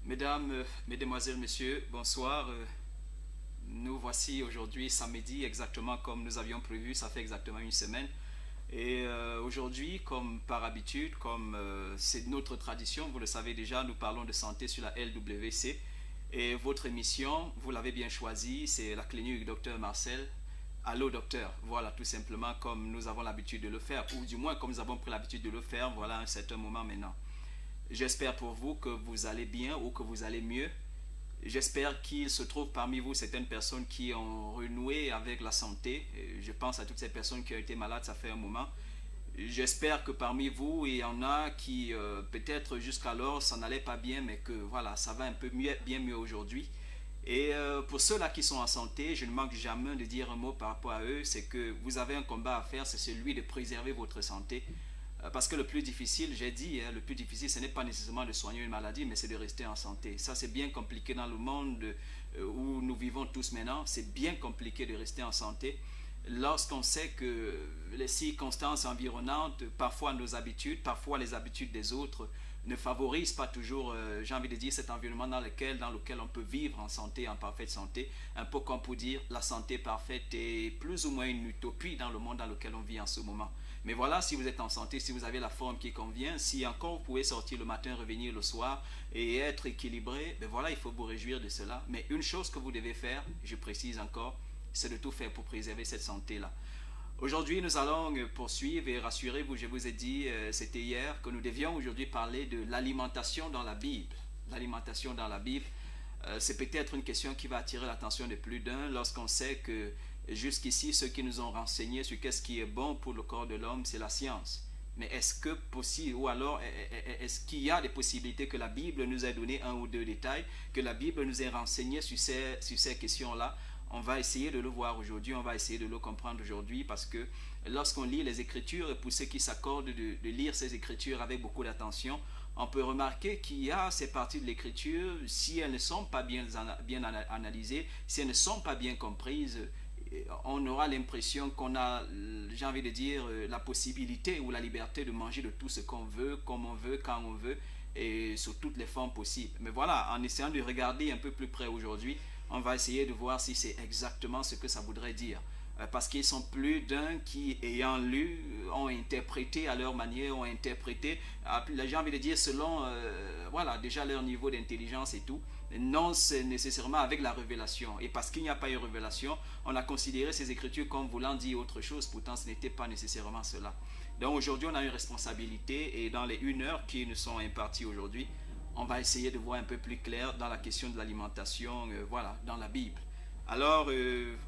Mesdames, mesdemoiselles, messieurs, bonsoir. Nous voici aujourd'hui samedi, exactement comme nous avions prévu, ça fait exactement une semaine. Et aujourd'hui, comme par habitude, comme c'est notre tradition, vous le savez déjà, nous parlons de santé sur la LWC. Et votre émission, vous l'avez bien choisie, c'est la clinique du docteur Marcel. Allô docteur, voilà tout simplement comme nous avons l'habitude de le faire, ou du moins comme nous avons pris l'habitude de le faire, voilà un certain moment maintenant. J'espère pour vous que vous allez bien ou que vous allez mieux. J'espère qu'il se trouve parmi vous certaines personnes qui ont renoué avec la santé. Je pense à toutes ces personnes qui ont été malades, ça fait un moment. J'espère que parmi vous, il y en a qui peut-être jusqu'alors ça n'allait pas bien, mais que voilà, ça va un peu mieux, bien mieux aujourd'hui. Et pour ceux-là qui sont en santé, je ne manque jamais de dire un mot par rapport à eux, c'est que vous avez un combat à faire, c'est celui de préserver votre santé. Parce que le plus difficile, j'ai dit, le plus difficile, ce n'est pas nécessairement de soigner une maladie, mais c'est de rester en santé. Ça, c'est bien compliqué dans le monde où nous vivons tous maintenant. C'est bien compliqué de rester en santé. Lorsqu'on sait que les circonstances environnantes, parfois nos habitudes, parfois les habitudes des autres, ne favorisent pas toujours, j'ai envie de dire, cet environnement dans lequel on peut vivre en santé, en parfaite santé. Un peu comme pour dire, la santé parfaite est plus ou moins une utopie dans le monde dans lequel on vit en ce moment. Mais voilà, si vous êtes en santé, si vous avez la forme qui convient, si encore vous pouvez sortir le matin, revenir le soir et être équilibré, ben voilà, il faut vous réjouir de cela. Mais une chose que vous devez faire, je précise encore, c'est de tout faire pour préserver cette santé-là. Aujourd'hui, nous allons poursuivre et rassurez-vous, je vous ai dit, c'était hier, que nous devions aujourd'hui parler de l'alimentation dans la Bible. L'alimentation dans la Bible, c'est peut-être une question qui va attirer l'attention de plus d'un lorsqu'on sait que jusqu'ici, ceux qui nous ont renseignés sur qu'est-ce qui est bon pour le corps de l'homme, c'est la science. Mais est-ce que possible, ou alors est-ce qu'il y a des possibilités que la Bible nous ait donné un ou deux détails, que la Bible nous ait renseigné sur ces questions-là? On va essayer de le voir aujourd'hui, on va essayer de le comprendre aujourd'hui parce que lorsqu'on lit les Écritures, et pour ceux qui s'accordent de lire ces Écritures avec beaucoup d'attention, on peut remarquer qu'il y a ces parties de l'Écriture, si elles ne sont pas bien analysées, si elles ne sont pas bien comprises, on aura l'impression qu'on a, j'ai envie de dire, la possibilité ou la liberté de manger de tout ce qu'on veut, comme on veut, quand on veut, et sous toutes les formes possibles. Mais voilà, en essayant de regarder un peu plus près aujourd'hui, on va essayer de voir si c'est exactement ce que ça voudrait dire. Parce qu'ils sont plus d'un qui, ayant lu, ont interprété à leur manière, ont interprété, j'ai envie de dire, selon, voilà, déjà leur niveau d'intelligence et tout. Non, c'est nécessairement avec la révélation. Et parce qu'il n'y a pas eu révélation, on a considéré ces Écritures comme voulant dire autre chose. Pourtant, ce n'était pas nécessairement cela. Donc aujourd'hui, on a une responsabilité et dans les 1 heure qui nous sont imparties aujourd'hui, on va essayer de voir un peu plus clair dans la question de l'alimentation, voilà, dans la Bible. Alors,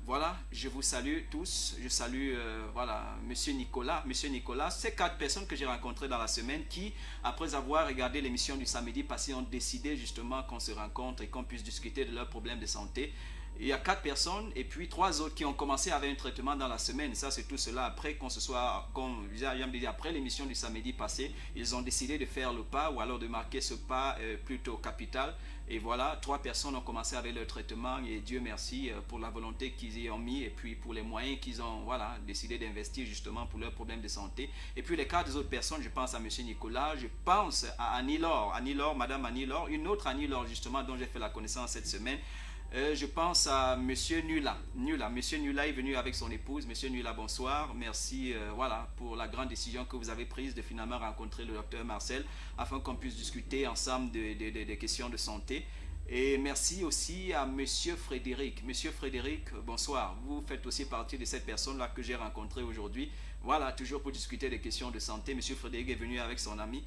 voilà, je vous salue tous. Je salue, voilà, Monsieur Nicolas. Monsieur Nicolas, ces 4 personnes que j'ai rencontrées dans la semaine qui, après avoir regardé l'émission du samedi passé, ont décidé justement qu'on se rencontre et qu'on puisse discuter de leurs problèmes de santé. Il y a 4 personnes et puis 3 autres qui ont commencé avec un traitement dans la semaine. Ça, c'est tout cela après qu'on se soit, comme après l'émission du samedi passé, ils ont décidé de faire le pas ou alors de marquer ce pas plutôt capital. Et voilà, 3 personnes ont commencé avec leur traitement et Dieu merci pour la volonté qu'ils y ont mis et puis pour les moyens qu'ils ont voilà, décidé d'investir justement pour leurs problèmes de santé. Et puis les 4 autres personnes, je pense à M. Nicolas, je pense à Annie Laure, Madame Annie Laure, une autre Annie Laure justement dont j'ai fait la connaissance cette semaine. Je pense à Monsieur Nula. Monsieur Nula est venu avec son épouse. Monsieur Nula, bonsoir. Merci voilà, pour la grande décision que vous avez prise de finalement rencontrer le docteur Marcel afin qu'on puisse discuter ensemble des questions de santé. Et merci aussi à Monsieur Frédéric. Monsieur Frédéric, bonsoir. Vous faites aussi partie de cette personne-là que j'ai rencontrée aujourd'hui. Voilà, toujours pour discuter des questions de santé. Monsieur Frédéric est venu avec son ami.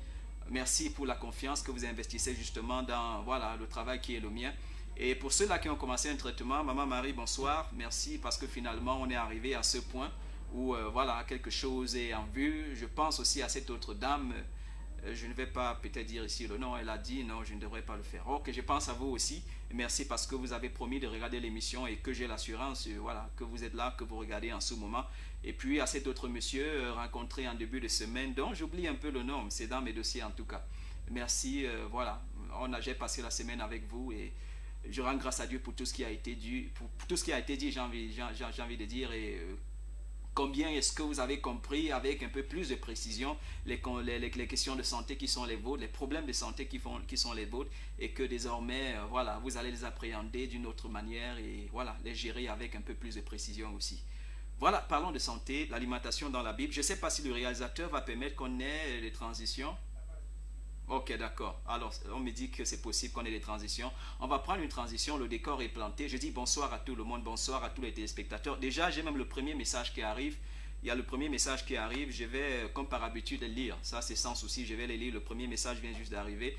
Merci pour la confiance que vous investissez justement dans voilà, le travail qui est le mien. Et pour ceux-là qui ont commencé un traitement, Maman Marie, bonsoir, merci parce que finalement on est arrivé à ce point où voilà, quelque chose est en vue. Je pense aussi à cette autre dame, Je ne vais pas peut-être dire ici le nom. Elle a dit non, je ne devrais pas le faire. Ok, je pense à vous aussi. Merci parce que vous avez promis de regarder l'émission et que j'ai l'assurance, voilà, que vous êtes là, que vous regardez en ce moment. Et puis à cet autre monsieur rencontré en début de semaine, dont j'oublie un peu le nom, c'est dans mes dossiers en tout cas. Merci, voilà, j'ai passé la semaine avec vous et je rends grâce à Dieu pour tout ce qui a été dit, pour tout ce qui a été dit, j'ai envie de dire, et combien est-ce que vous avez compris avec un peu plus de précision les questions de santé qui sont les vôtres, les problèmes de santé qui sont les vôtres, et que désormais, voilà, vous allez les appréhender d'une autre manière et voilà, les gérer avec un peu plus de précision aussi. Voilà, parlons de santé, l'alimentation dans la Bible. Je ne sais pas si le réalisateur va permettre qu'on ait les transitions. Ok, d'accord. Alors, on me dit que c'est possible qu'on ait des transitions. On va prendre une transition, le décor est planté. Je dis bonsoir à tout le monde, bonsoir à tous les téléspectateurs. Déjà, j'ai même le premier message qui arrive. Il y a le premier message qui arrive. Je vais, comme par habitude, le lire. Ça, c'est sans souci. Je vais le lire. Le premier message vient juste d'arriver.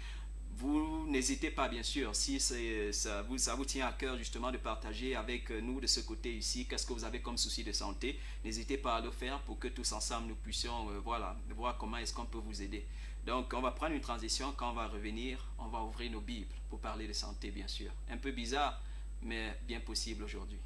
Vous n'hésitez pas, bien sûr, si ça vous tient à cœur justement de partager avec nous de ce côté ici, qu'est-ce que vous avez comme souci de santé. N'hésitez pas à le faire pour que tous ensemble nous puissions voilà, voir comment est-ce qu'on peut vous aider. Donc, on va prendre une transition. Quand on va revenir, on va ouvrir nos Bibles pour parler de santé, bien sûr. Un peu bizarre, mais bien possible aujourd'hui.